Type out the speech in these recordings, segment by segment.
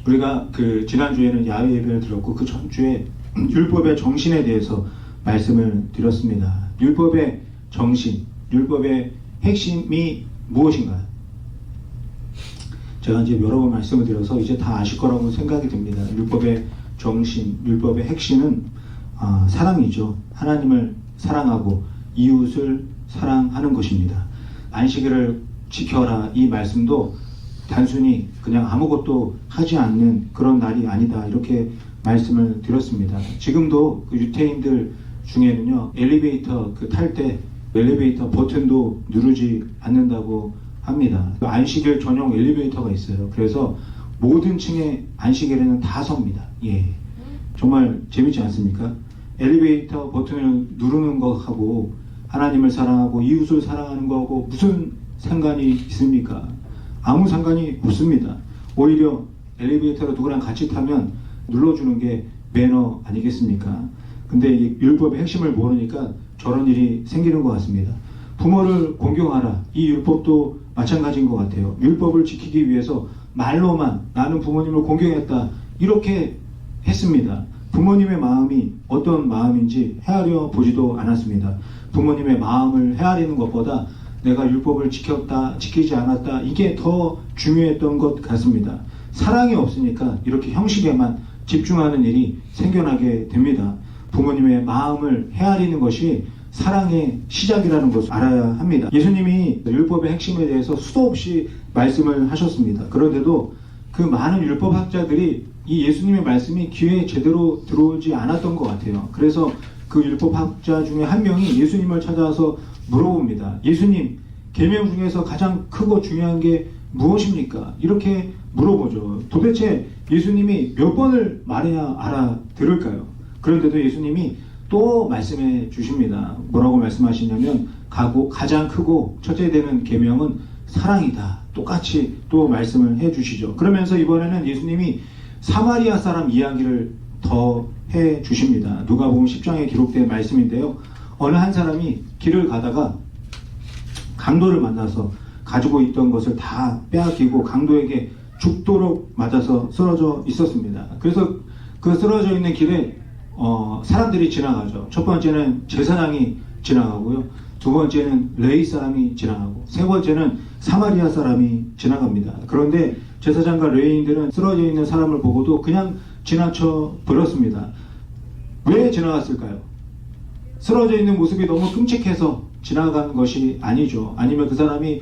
우리가 그 지난주에는 야외 예배를 드렸고 그 전주에 율법의 정신에 대해서 말씀을 드렸습니다. 율법의 정신, 율법의 핵심이 무엇인가요? 제가 이제 여러 번 말씀을 드려서 이제 다 아실 거라고 생각이 듭니다. 율법의 정신, 율법의 핵심은 사랑이죠. 하나님을 사랑하고 이웃을 사랑하는 것입니다. 안식일을 지켜라 이 말씀도 단순히 그냥 아무것도 하지 않는 그런 날이 아니다 이렇게 말씀을 드렸습니다. 지금도 그 유태인들 중에는요 엘리베이터 탈 때 엘리베이터 버튼도 누르지 않는다고 합니다. 안식일 전용 엘리베이터가 있어요. 그래서 모든 층에 안식일에는 다 섭니다. 예, 정말 재밌지 않습니까? 엘리베이터 버튼을 누르는 것하고 하나님을 사랑하고 이웃을 사랑하는 것하고 무슨 상관이 있습니까? 아무 상관이 없습니다. 오히려 엘리베이터로 누구랑 같이 타면 눌러주는 게 매너 아니겠습니까? 근데 이 율법의 핵심을 모르니까 저런 일이 생기는 것 같습니다. 부모를 공경하라. 이 율법도 마찬가지인 것 같아요. 율법을 지키기 위해서 말로만 나는 부모님을 공경했다 이렇게 했습니다. 부모님의 마음이 어떤 마음인지 헤아려 보지도 않았습니다. 부모님의 마음을 헤아리는 것보다 내가 율법을 지켰다, 지키지 않았다 이게 더 중요했던 것 같습니다. 사랑이 없으니까 이렇게 형식에만 집중하는 일이 생겨나게 됩니다. 부모님의 마음을 헤아리는 것이 사랑의 시작이라는 것을 알아야 합니다. 예수님이 율법의 핵심에 대해서 수도 없이 말씀을 하셨습니다. 그런데도 그 많은 율법학자들이 이 예수님의 말씀이 귀에 제대로 들어오지 않았던 것 같아요. 그래서 그 율법학자 중에 한 명이 예수님을 찾아와서 물어봅니다. 예수님, 계명 중에서 가장 크고 중요한 게 무엇입니까? 이렇게 물어보죠. 도대체 예수님이 몇 번을 말해야 알아들을까요? 그런데도 예수님이 또 말씀해 주십니다. 뭐라고 말씀하시냐면 가장 크고 첫째 되는 계명은 사랑이다. 똑같이 또 말씀을 해 주시죠. 그러면서 이번에는 예수님이 사마리아 사람 이야기를 더 해 주십니다. 누가복음 10장에 기록된 말씀인데요. 어느 한 사람이 길을 가다가 강도를 만나서 가지고 있던 것을 다 빼앗기고 강도에게 죽도록 맞아서 쓰러져 있었습니다. 그래서 그 쓰러져 있는 길에 사람들이 지나가죠. 첫 번째는 제사장이 지나가고요. 두 번째는 레위 사람이 지나가고 세 번째는 사마리아 사람이 지나갑니다. 그런데 제사장과 레위인들은 쓰러져 있는 사람을 보고도 그냥 지나쳐 버렸습니다. 왜 지나갔을까요? 쓰러져 있는 모습이 너무 끔찍해서 지나간 것이 아니죠. 아니면 그 사람이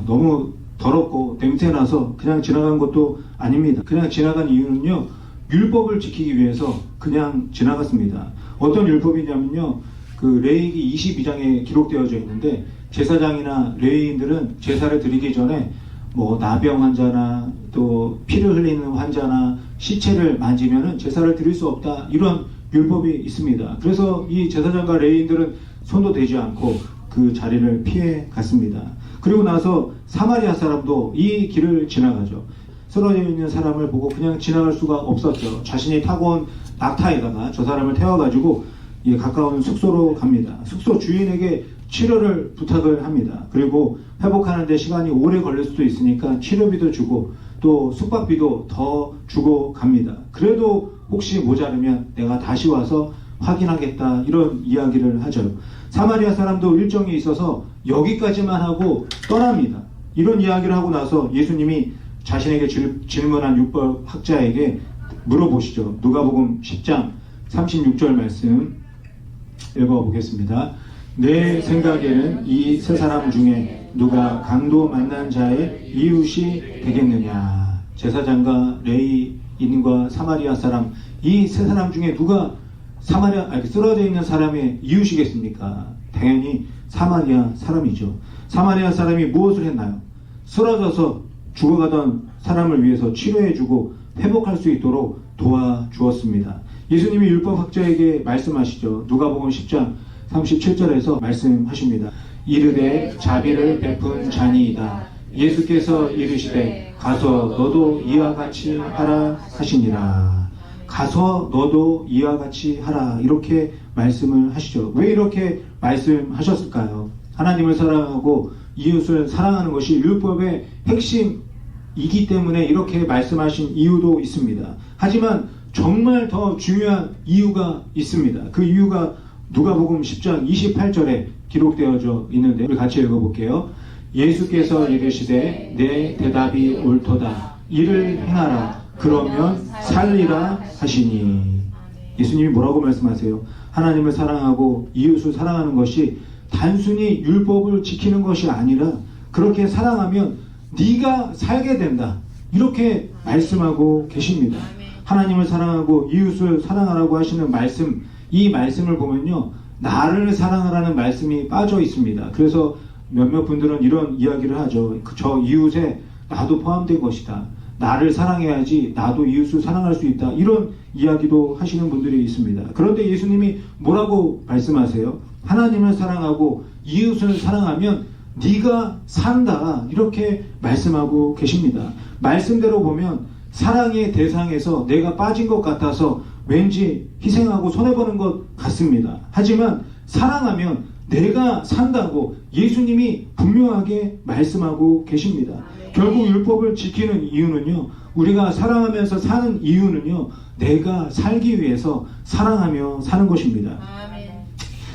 너무 더럽고 냄새나서 그냥 지나간 것도 아닙니다. 그냥 지나간 이유는요. 율법을 지키기 위해서 그냥 지나갔습니다. 어떤 율법이냐면요. 그 레위기 22장에 기록되어져 있는데 제사장이나 레위인들은 제사를 드리기 전에 뭐 나병 환자나 또 피를 흘리는 환자나 시체를 만지면은 제사를 드릴 수 없다 이런 율법이 있습니다. 그래서 이 제사장과 레위인들은 손도 대지 않고 그 자리를 피해 갔습니다. 그리고 나서 사마리아 사람도 이 길을 지나가죠. 쓰러져 있는 사람을 보고 그냥 지나갈 수가 없었죠. 자신이 타고 온 낙타에다가 저 사람을 태워가지고 가까운 숙소로 갑니다. 숙소 주인에게 치료를 부탁을 합니다. 그리고 회복하는 데 시간이 오래 걸릴 수도 있으니까 치료비도 주고 또 숙박비도 더 주고 갑니다. 그래도 혹시 모자르면 내가 다시 와서 확인하겠다 이런 이야기를 하죠. 사마리아 사람도 일정이 있어서 여기까지만 하고 떠납니다. 이런 이야기를 하고 나서 예수님이 자신에게 질문한 율법학자에게 물어보시죠. 누가복음 10장 36절 말씀 읽어보겠습니다. 내 생각에는 이 세 사람 중에 누가 강도 만난 자의 이웃이 되겠느냐. 제사장과 레위인과 사마리아 사람 이 세 사람 중에 누가 쓰러져 있는 사람의 이웃이겠습니까? 당연히 사마리아 사람이죠. 사마리아 사람이 무엇을 했나요? 쓰러져서 죽어가던 사람을 위해서 치료해주고 회복할 수 있도록 도와주었습니다. 예수님이 율법학자에게 말씀하시죠. 누가복음 10장 37절에서 말씀하십니다. 이르되 자비를 베푼 자니이다. 예수께서 이르시되 가서 너도 이와 같이 하라 하시니라. 가서 너도 이와 같이 하라 이렇게 말씀을 하시죠. 왜 이렇게 말씀하셨을까요? 하나님을 사랑하고 이웃을 사랑하는 것이 율법의 핵심인 이기 때문에 이렇게 말씀하신 이유도 있습니다. 하지만 정말 더 중요한 이유가 있습니다. 그 이유가 누가복음 10장 28절에 기록되어져 있는데 우리 같이 읽어볼게요. 예수께서 이르시되 내 대답이 옳도다. 이를 행하라. 그러면 살리라 하시니. 예수님이 뭐라고 말씀하세요? 하나님을 사랑하고 이웃을 사랑하는 것이 단순히 율법을 지키는 것이 아니라 그렇게 사랑하면 네가 살게 된다. 이렇게 말씀하고 계십니다. 하나님을 사랑하고 이웃을 사랑하라고 하시는 말씀, 이 말씀을 보면요, 나를 사랑하라는 말씀이 빠져 있습니다. 그래서 몇몇 분들은 이런 이야기를 하죠. 저 이웃에 나도 포함된 것이다. 나를 사랑해야지 나도 이웃을 사랑할 수 있다. 이런 이야기도 하시는 분들이 있습니다. 그런데 예수님이 뭐라고 말씀하세요? 하나님을 사랑하고 이웃을 사랑하면 네가 산다. 이렇게 말씀하고 계십니다. 말씀대로 보면 사랑의 대상에서 내가 빠진 것 같아서 왠지 희생하고 손해보는 것 같습니다. 하지만 사랑하면 내가 산다고 예수님이 분명하게 말씀하고 계십니다. 결국 율법을 지키는 이유는요, 우리가 사랑하면서 사는 이유는요, 내가 살기 위해서 사랑하며 사는 것입니다.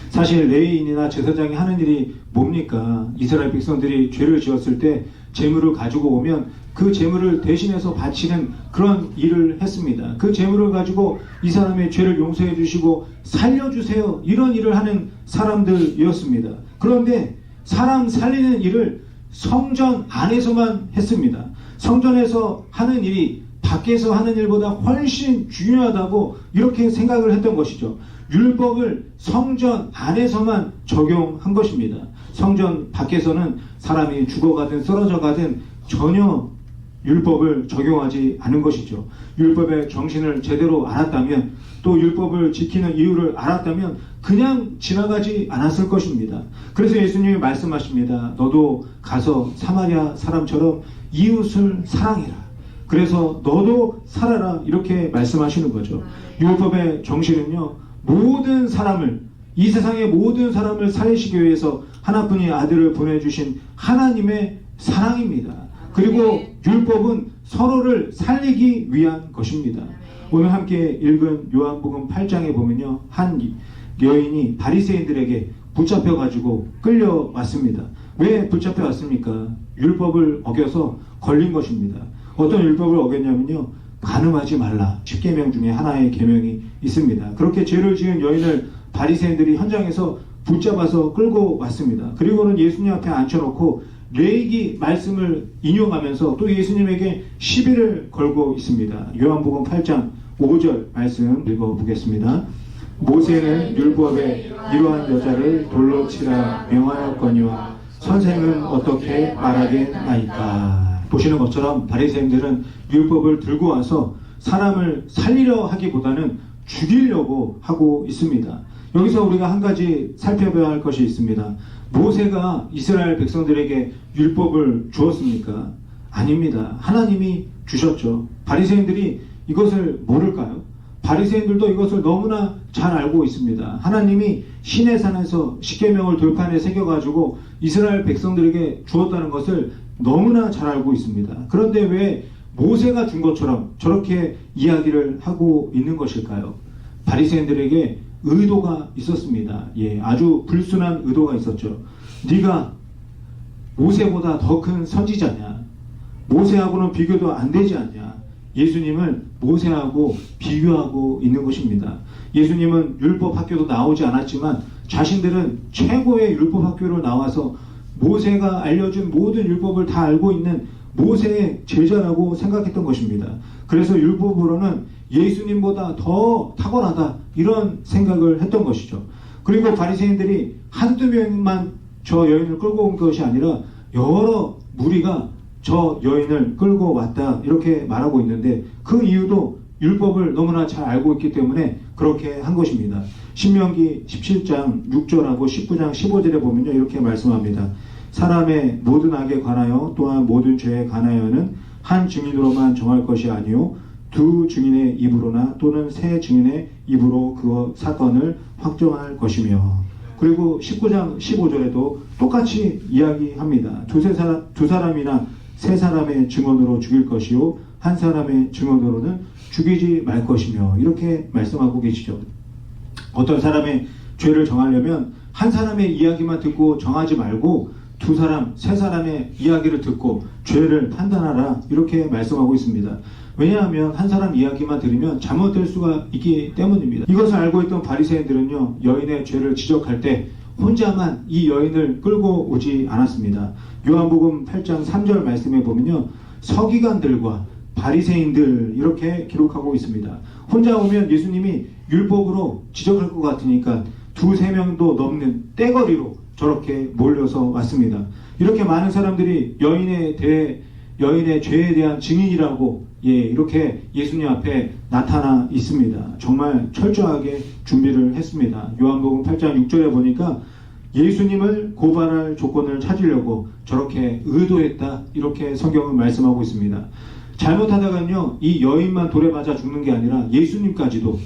사실 레위인이나 제사장이 하는 일이 뭡니까? 이스라엘 백성들이 죄를 지었을 때 제물을 가지고 오면 그 제물을 대신해서 바치는 그런 일을 했습니다. 그 제물을 가지고 이 사람의 죄를 용서해 주시고 살려주세요. 이런 일을 하는 사람들이었습니다. 그런데 사람 살리는 일을 성전 안에서만 했습니다. 성전에서 하는 일이 밖에서 하는 일보다 훨씬 중요하다고 이렇게 생각을 했던 것이죠. 율법을 성전 안에서만 적용한 것입니다. 성전 밖에서는 사람이 죽어가든 쓰러져가든 전혀 율법을 적용하지 않은 것이죠. 율법의 정신을 제대로 알았다면, 또 율법을 지키는 이유를 알았다면 그냥 지나가지 않았을 것입니다. 그래서 예수님이 말씀하십니다. 너도 가서 사마리아 사람처럼 이웃을 사랑해라. 그래서 너도 살아라. 이렇게 말씀하시는 거죠. 율법의 정신은요, 모든 사람을, 이 세상의 모든 사람을 살리시기 위해서 하나뿐인 아들을 보내주신 하나님의 사랑입니다. 그리고 율법은 서로를 살리기 위한 것입니다. 오늘 함께 읽은 요한복음 8장에 보면요, 한 여인이 바리새인들에게 붙잡혀가지고 끌려왔습니다. 왜 붙잡혀왔습니까? 율법을 어겨서 걸린 것입니다. 어떤 율법을 어겼냐면요, 간음하지 말라. 10계명 중에 하나의 계명이 있습니다. 그렇게 죄를 지은 여인을 바리새인들이 현장에서 붙잡아서 끌고 왔습니다. 그리고는 예수님 앞에 앉혀놓고 레위기 말씀을 인용하면서 또 예수님에게 시비를 걸고 있습니다. 요한복음 8장 5절 말씀 읽어보겠습니다. 모세는 율법에 이러한 여자를 돌로 치라 명하였거니와 선생은 어떻게 말하겠나이까. 보시는 것처럼 바리새인들은 율법을 들고 와서 사람을 살리려 하기보다는 죽이려고 하고 있습니다. 여기서 우리가 한 가지 살펴봐야 할 것이 있습니다. 모세가 이스라엘 백성들에게 율법을 주었습니까? 아닙니다. 하나님이 주셨죠. 바리새인들이 이것을 모를까요? 바리새인들도 이것을 너무나 잘 알고 있습니다. 하나님이 시내산에서 십계명을 돌판에 새겨가지고 이스라엘 백성들에게 주었다는 것을 너무나 잘 알고 있습니다. 그런데 왜 모세가 준 것처럼 저렇게 이야기를 하고 있는 것일까요? 바리새인들에게 의도가 있었습니다. 아주 불순한 의도가 있었죠. 네가 모세보다 더 큰 선지자냐? 모세하고는 비교도 안 되지 않냐? 예수님을 모세하고 비교하고 있는 것입니다. 예수님은 율법 학교도 나오지 않았지만 자신들은 최고의 율법 학교로 나와서 모세가 알려준 모든 율법을 다 알고 있는 모세의 제자라고 생각했던 것입니다. 그래서 율법으로는 예수님보다 더 탁월하다, 이런 생각을 했던 것이죠. 그리고 바리새인들이 한두 명만 저 여인을 끌고 온 것이 아니라 여러 무리가 저 여인을 끌고 왔다, 이렇게 말하고 있는데 그 이유도 율법을 너무나 잘 알고 있기 때문에 그렇게 한 것입니다. 신명기 17장 6절하고 19장 15절에 보면요, 이렇게 말씀합니다. 사람의 모든 악에 관하여 또한 모든 죄에 관하여는 한 증인으로만 정할 것이 아니요 두 증인의 입으로나 또는 세 증인의 입으로 그 사건을 확정할 것이며. 그리고 19장 15절에도 똑같이 이야기합니다. 두 사람이나 세 사람의 증언으로 죽일 것이요 한 사람의 증언으로는 죽이지 말 것이며 이렇게 말씀하고 계시죠. 어떤 사람의 죄를 정하려면 한 사람의 이야기만 듣고 정하지 말고 두 사람, 세 사람의 이야기를 듣고 죄를 판단하라 이렇게 말씀하고 있습니다. 왜냐하면 한 사람 이야기만 들으면 잘못될 수가 있기 때문입니다. 이것을 알고 있던 바리새인들은요, 여인의 죄를 지적할 때 혼자만 이 여인을 끌고 오지 않았습니다. 요한복음 8장 3절 말씀에 보면요, 서기관들과 바리새인들 이렇게 기록하고 있습니다. 혼자 오면 예수님이 율법으로 지적할 것 같으니까 두세 명도 넘는 떼거리로 저렇게 몰려서 왔습니다. 이렇게 많은 사람들이 여인의 죄에 대한 증인이라고 이렇게 예수님 앞에 나타나 있습니다. 정말 철저하게 준비를 했습니다. 요한복음 8장 6절에 보니까 예수님을 고발할 조건을 찾으려고 저렇게 의도했다 이렇게 성경은 말씀하고 있습니다. 잘못하다가는요, 이 여인만 돌에 맞아 죽는 게 아니라 예수님까지도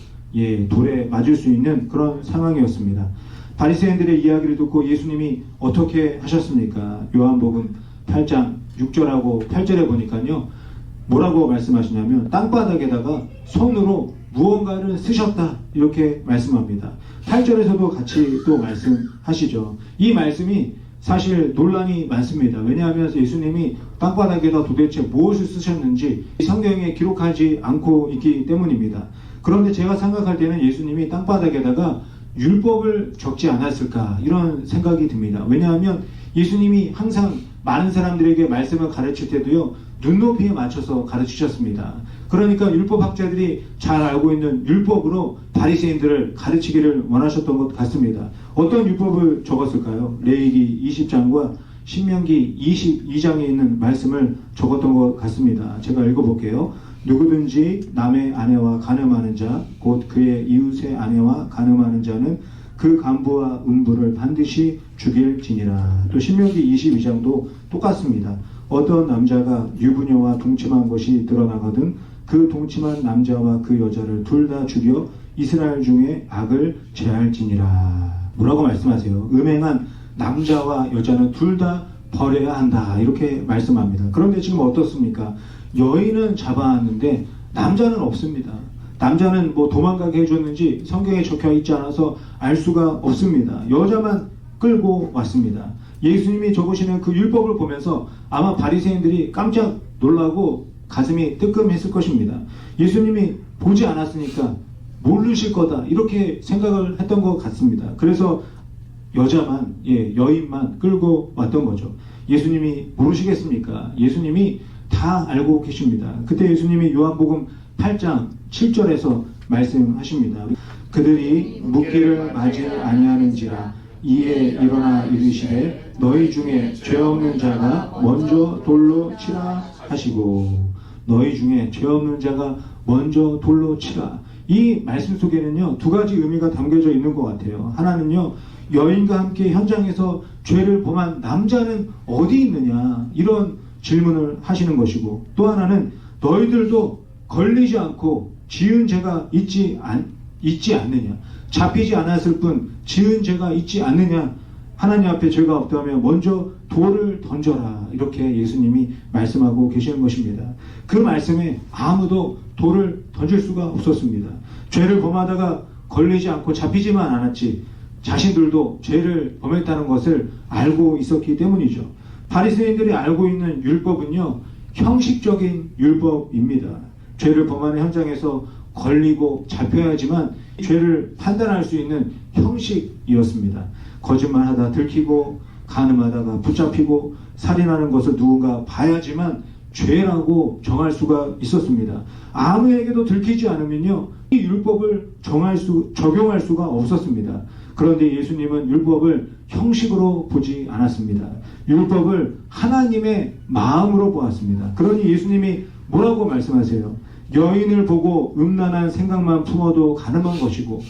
돌에 맞을 수 있는 그런 상황이었습니다. 바리새인들의 이야기를 듣고 예수님이 어떻게 하셨습니까? 요한복음 8장 6절하고 8절에 보니까요, 뭐라고 말씀하시냐면 땅바닥에다가 손으로 무언가를 쓰셨다 이렇게 말씀합니다. 8절에서도 같이 또 말씀하시죠. 이 말씀이 사실 논란이 많습니다. 왜냐하면 예수님이 땅바닥에다 도대체 무엇을 쓰셨는지 성경에 기록하지 않고 있기 때문입니다. 그런데 제가 생각할 때는 예수님이 땅바닥에다가 율법을 적지 않았을까 이런 생각이 듭니다. 왜냐하면 예수님이 항상 많은 사람들에게 말씀을 가르칠 때도요, 눈높이에 맞춰서 가르치셨습니다. 그러니까 율법학자들이 잘 알고 있는 율법으로 바리새인들을 가르치기를 원하셨던 것 같습니다. 어떤 율법을 적었을까요? 레위기 20장과 신명기 22장에 있는 말씀을 적었던 것 같습니다. 제가 읽어볼게요. 누구든지 남의 아내와 간음하는 자, 곧 그의 이웃의 아내와 간음하는 자는 그 간부와 음부를 반드시 죽일지니라. 또 신명기 22장도 똑같습니다. 어떤 남자가 유부녀와 동침한 것이 드러나거든 그 동침한 남자와 그 여자를 둘 다 죽여 이스라엘 중에 악을 제할지니라. 뭐라고 말씀하세요? 음행한 남자와 여자는 둘 다 버려야 한다 이렇게 말씀합니다. 그런데 지금 어떻습니까? 여인은 잡아왔는데 남자는 없습니다. 남자는 뭐 도망가게 해줬는지 성경에 적혀 있지 않아서 알 수가 없습니다. 여자만 끌고 왔습니다. 예수님이 적으시는 그 율법을 보면서 아마 바리새인들이 깜짝 놀라고 가슴이 뜨끔했을 것입니다. 예수님이 보지 않았으니까 모르실 거다 이렇게 생각을 했던 것 같습니다. 그래서 여자만, 여인만 끌고 왔던 거죠. 예수님이 모르시겠습니까? 예수님이 다 알고 계십니다. 그때 예수님이 요한복음 8장 7절에서 말씀하십니다. 그들이 묻기를 마지 아니하는지라 이에 일어나 이르시되 너희 중에 죄 없는 자가 먼저 돌로 치라 하시고, 너희 중에 죄 없는 자가 먼저 돌로 치라. 이 말씀 속에는요, 두 가지 의미가 담겨져 있는 것 같아요. 하나는요, 여인과 함께 현장에서 죄를 범한 남자는 어디 있느냐 이런 질문을 하시는 것이고, 또 하나는 너희들도 걸리지 않고 지은 죄가 있지 않느냐, 잡히지 않았을 뿐 지은 죄가 있지 않느냐, 하나님 앞에 죄가 없다면 먼저 돌을 던져라 이렇게 예수님이 말씀하고 계시는 것입니다. 그 말씀에 아무도 돌을 던질 수가 없었습니다. 죄를 범하다가 걸리지 않고 잡히지만 않았지 자신들도 죄를 범했다는 것을 알고 있었기 때문이죠. 바리새인들이 알고 있는 율법은요, 형식적인 율법입니다. 죄를 범하는 현장에서 걸리고 잡혀야지만 죄를 판단할 수 있는 형식이었습니다. 거짓말하다 들키고 간음하다가 붙잡히고 살인하는 것을 누군가 봐야지만 죄라고 정할 수가 있었습니다. 아무에게도 들키지 않으면요, 이 율법을 적용할 수가 없었습니다. 그런데 예수님은 율법을 형식으로 보지 않았습니다. 율법을 하나님의 마음으로 보았습니다. 그러니 예수님이 뭐라고 말씀하세요? 여인을 보고 음란한 생각만 품어도 가늠한 것이고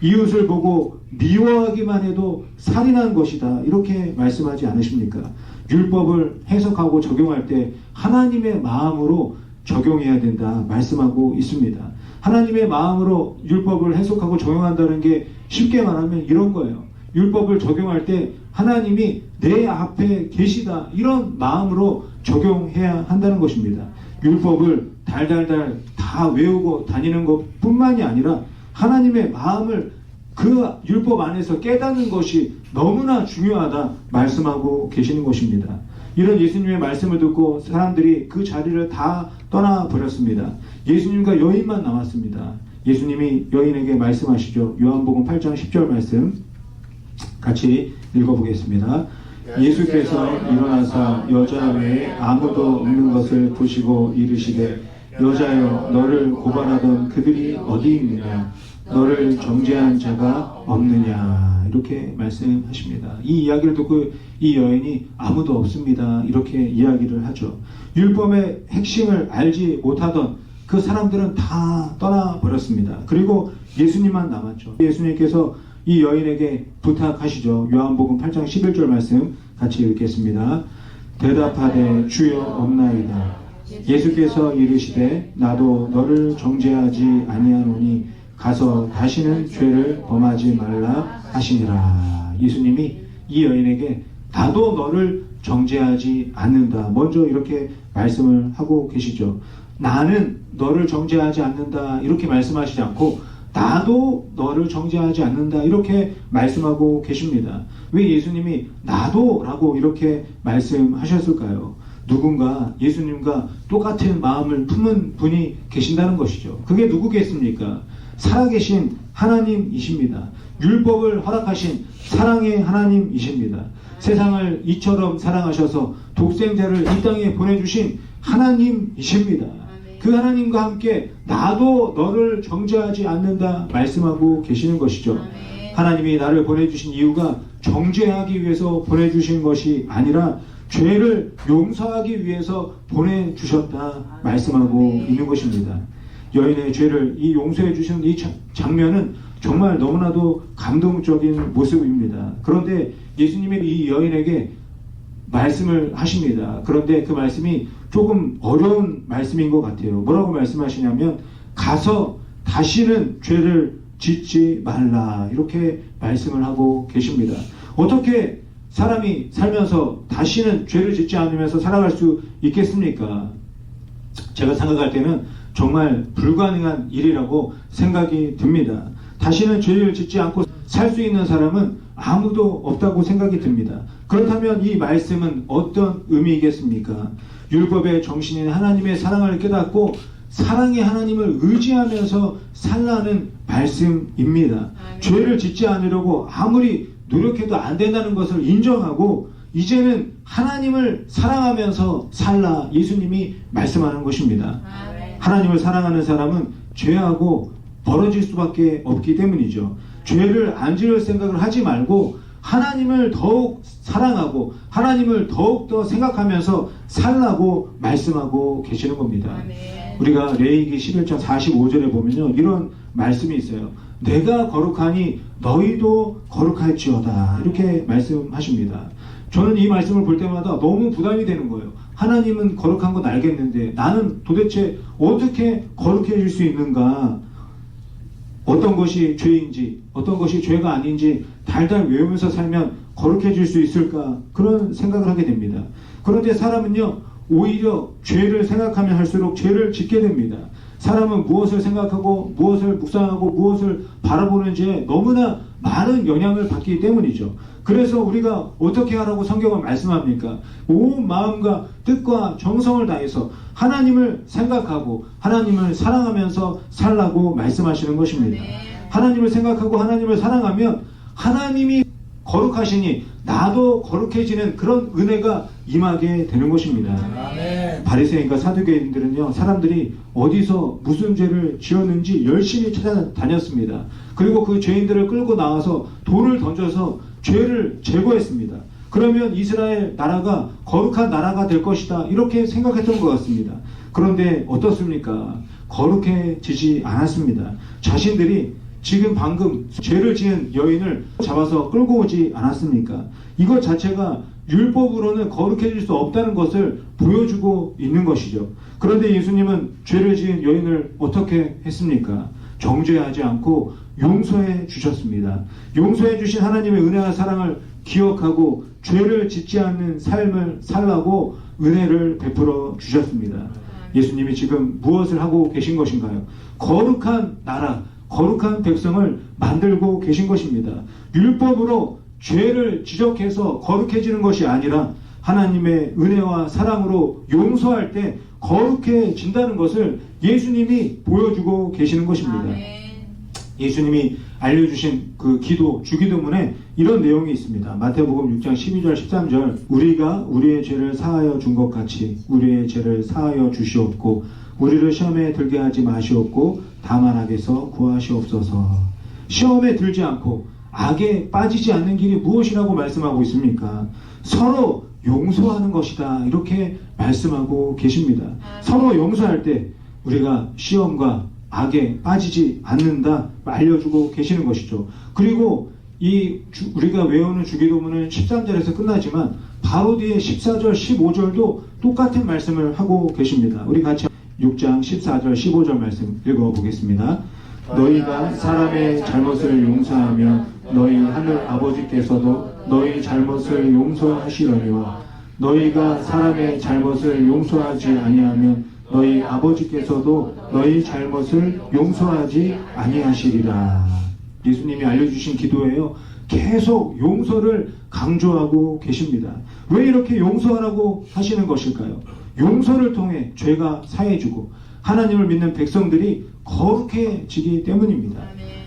이웃을 보고 미워하기만 해도 살인한 것이다 이렇게 말씀하지 않으십니까? 율법을 해석하고 적용할 때 하나님의 마음으로 적용해야 된다 말씀하고 있습니다. 하나님의 마음으로 율법을 해석하고 적용한다는 게 쉽게 말하면 이런 거예요. 율법을 적용할 때 하나님이 내 앞에 계시다 이런 마음으로 적용해야 한다는 것입니다. 율법을 달달달 다 외우고 다니는 것뿐만이 아니라 하나님의 마음을 그 율법 안에서 깨닫는 것이 너무나 중요하다 말씀하고 계시는 것입니다. 이런 예수님의 말씀을 듣고 사람들이 그 자리를 다 떠나버렸습니다. 예수님과 여인만 남았습니다. 예수님이 여인에게 말씀하시죠. 요한복음 8장 10절 말씀 같이 읽어보겠습니다. 예수께서 일어나사 여자 외에 아무도 없는 것을 보시고 이르시되 여자여 너를 고발하던 그들이 어디 있느냐 너를 정죄한 자가 없느냐 이렇게 말씀하십니다. 이 이야기를 듣고 이 여인이 아무도 없습니다 이렇게 이야기를 하죠. 율법의 핵심을 알지 못하던 그 사람들은 다 떠나버렸습니다. 그리고 예수님만 남았죠. 예수님께서 이 여인에게 부탁하시죠. 요한복음 8장 11절 말씀 같이 읽겠습니다. 대답하되 주여 없나이다. 예수께서 이르시되 나도 너를 정죄하지 아니하노니 가서 다시는 죄를 범하지 말라 하시니라. 예수님이 이 여인에게 나도 너를 정죄하지 않는다 먼저 이렇게 말씀을 하고 계시죠. 나는 너를 정죄하지 않는다 이렇게 말씀하시지 않고 나도 너를 정죄하지 않는다 이렇게 말씀하고 계십니다. 왜 예수님이 나도 라고 이렇게 말씀하셨을까요? 누군가 예수님과 똑같은 마음을 품은 분이 계신다는 것이죠. 그게 누구겠습니까? 살아계신 하나님이십니다. 율법을 허락하신 사랑의 하나님이십니다. 세상을 이처럼 사랑하셔서 독생자를 이 땅에 보내주신 하나님이십니다. 그 하나님과 함께 나도 너를 정죄하지 않는다 말씀하고 계시는 것이죠. 하나님이 나를 보내주신 이유가 정죄하기 위해서 보내주신 것이 아니라 죄를 용서하기 위해서 보내주셨다 말씀하고 있는 것입니다. 여인의 죄를 이 용서해 주시는 이 장면은 정말 너무나도 감동적인 모습입니다. 그런데 예수님이 이 여인에게 말씀을 하십니다. 그런데 그 말씀이 조금 어려운 말씀인 것 같아요. 뭐라고 말씀하시냐면 가서 다시는 죄를 짓지 말라 이렇게 말씀을 하고 계십니다. 어떻게 사람이 살면서 다시는 죄를 짓지 않으면서 살아갈 수 있겠습니까? 제가 생각할 때는 정말 불가능한 일이라고 생각이 듭니다. 다시는 죄를 짓지 않고 살 수 있는 사람은 아무도 없다고 생각이 듭니다. 그렇다면 이 말씀은 어떤 의미이겠습니까? 율법의 정신인 하나님의 사랑을 깨닫고 사랑의 하나님을 의지하면서 살라는 말씀입니다. 죄를 짓지 않으려고 아무리 노력해도 안 된다는 것을 인정하고 이제는 하나님을 사랑하면서 살라 예수님이 말씀하는 것입니다. 하나님을 사랑하는 사람은 죄하고 벌어질 수밖에 없기 때문이죠. 죄를 안 지을 생각을 하지 말고 하나님을 더욱 사랑하고 하나님을 더욱더 생각하면서 살라고 말씀하고 계시는 겁니다. 우리가 레위기 11장 45절에 보면요 이런 말씀이 있어요. 내가 거룩하니 너희도 거룩할지어다 이렇게 말씀하십니다. 저는 이 말씀을 볼 때마다 너무 부담이 되는 거예요. 하나님은 거룩한 건 알겠는데 나는 도대체 어떻게 거룩해질 수 있는가? 어떤 것이 죄인지 어떤 것이 죄가 아닌지 달달 외우면서 살면 거룩해질 수 있을까? 그런 생각을 하게 됩니다. 그런데 사람은요 오히려 죄를 생각하면 할수록 죄를 짓게 됩니다. 사람은 무엇을 생각하고 무엇을 묵상하고 무엇을 바라보는지에 너무나 많은 영향을 받기 때문이죠. 그래서 우리가 어떻게 하라고 성경은 말씀합니까? 온 마음과 뜻과 정성을 다해서 하나님을 생각하고 하나님을 사랑하면서 살라고 말씀하시는 것입니다. 하나님을 생각하고 하나님을 사랑하면 하나님이 거룩하시니 나도 거룩해지는 그런 은혜가 임하게 되는 것입니다. 바리새인과 사두개인들은요 사람들이 어디서 무슨 죄를 지었는지 열심히 찾아다녔습니다. 그리고 그 죄인들을 끌고 나와서 돌을 던져서 죄를 제거했습니다. 그러면 이스라엘 나라가 거룩한 나라가 될 것이다 이렇게 생각했던 것 같습니다. 그런데 어떻습니까? 거룩해지지 않았습니다. 자신들이 지금 방금 죄를 지은 여인을 잡아서 끌고 오지 않았습니까? 이것 자체가 율법으로는 거룩해질 수 없다는 것을 보여주고 있는 것이죠. 그런데 예수님은 죄를 지은 여인을 어떻게 했습니까? 정죄하지 않고 용서해 주셨습니다. 용서해 주신 하나님의 은혜와 사랑을 기억하고 죄를 짓지 않는 삶을 살라고 은혜를 베풀어 주셨습니다. 예수님이 지금 무엇을 하고 계신 것인가요? 거룩한 나라, 거룩한 백성을 만들고 계신 것입니다. 율법으로 죄를 지적해서 거룩해지는 것이 아니라 하나님의 은혜와 사랑으로 용서할 때 거룩해진다는 것을 예수님이 보여주고 계시는 것입니다. 예수님이 알려주신 그 기도, 주기도문에 이런 내용이 있습니다. 마태복음 6장 12절 13절 우리가 우리의 죄를 사하여 준 것 같이 우리의 죄를 사하여 주시옵고 우리를 시험에 들게 하지 마시옵고 다만 악에서 구하시옵소서. 시험에 들지 않고 악에 빠지지 않는 길이 무엇이라고 말씀하고 있습니까? 서로 용서하는 것이다, 이렇게 말씀하고 계십니다. 서로 용서할 때 우리가 시험과 악에 빠지지 않는다 알려주고 계시는 것이죠. 그리고 우리가 외우는 주기도문은 13절에서 끝나지만 바로 뒤에 14절 15절도 똑같은 말씀을 하고 계십니다. 우리 같이 6장 14절 15절 말씀 읽어보겠습니다. 너희가 사람의 잘못을 용서하면 너희 하늘 아버지께서도 너희 잘못을 용서하시려니와 너희가 사람의 잘못을 용서하지 아니하면 너희 아버지께서도 너희 잘못을 용서하지 아니하시리라. 예수님이 알려주신 기도예요. 계속 용서를 강조하고 계십니다. 왜 이렇게 용서하라고 하시는 것일까요? 용서를 통해 죄가 사해지고 하나님을 믿는 백성들이 거룩해지기 때문입니다.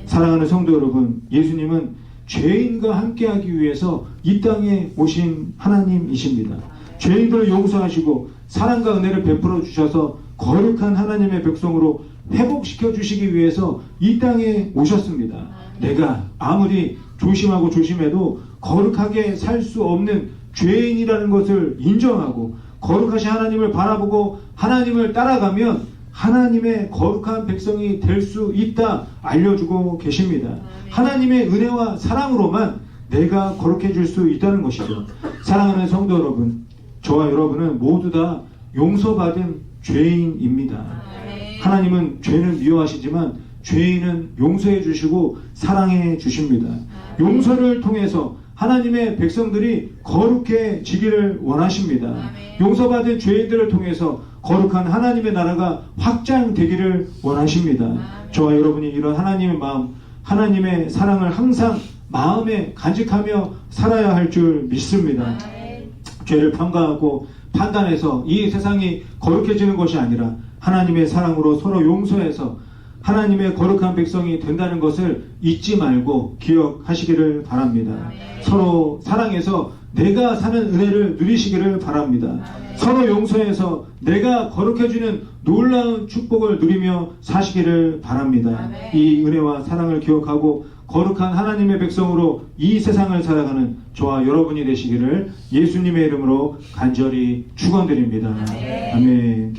사랑하는 성도 여러분, 예수님은 죄인과 함께하기 위해서 이 땅에 오신 하나님이십니다. 죄인들을 용서하시고 사랑과 은혜를 베풀어 주셔서 거룩한 하나님의 백성으로 회복시켜 주시기 위해서 이 땅에 오셨습니다. 내가 아무리 조심하고 조심해도 거룩하게 살 수 없는 죄인이라는 것을 인정하고 거룩하신 하나님을 바라보고 하나님을 따라가면 하나님의 거룩한 백성이 될 수 있다 알려주고 계십니다. 하나님의 은혜와 사랑으로만 내가 거룩해질 수 있다는 것이죠. 사랑하는 성도 여러분, 저와 여러분은 모두 다 용서받은 죄인입니다. 하나님은 죄는 미워하시지만 죄인은 용서해 주시고 사랑해 주십니다. 용서를 통해서 하나님의 백성들이 거룩해지기를 원하십니다. 용서받은 죄인들을 통해서 거룩한 하나님의 나라가 확장되기를 원하십니다. 저와 여러분이 이런 하나님의 마음, 하나님의 사랑을 항상 마음에 간직하며 살아야 할 줄 믿습니다. 죄를 평가하고 판단해서 이 세상이 거룩해지는 것이 아니라 하나님의 사랑으로 서로 용서해서 하나님의 거룩한 백성이 된다는 것을 잊지 말고 기억하시기를 바랍니다. 서로 사랑해서 내가 사는 은혜를 누리시기를 바랍니다. 서로 용서해서 내가 거룩해지는 놀라운 축복을 누리며 사시기를 바랍니다. 이 은혜와 사랑을 기억하고 거룩한 하나님의 백성으로 이 세상을 살아가는 저와 여러분이 되시기를 예수님의 이름으로 간절히 축원드립니다. 아멘.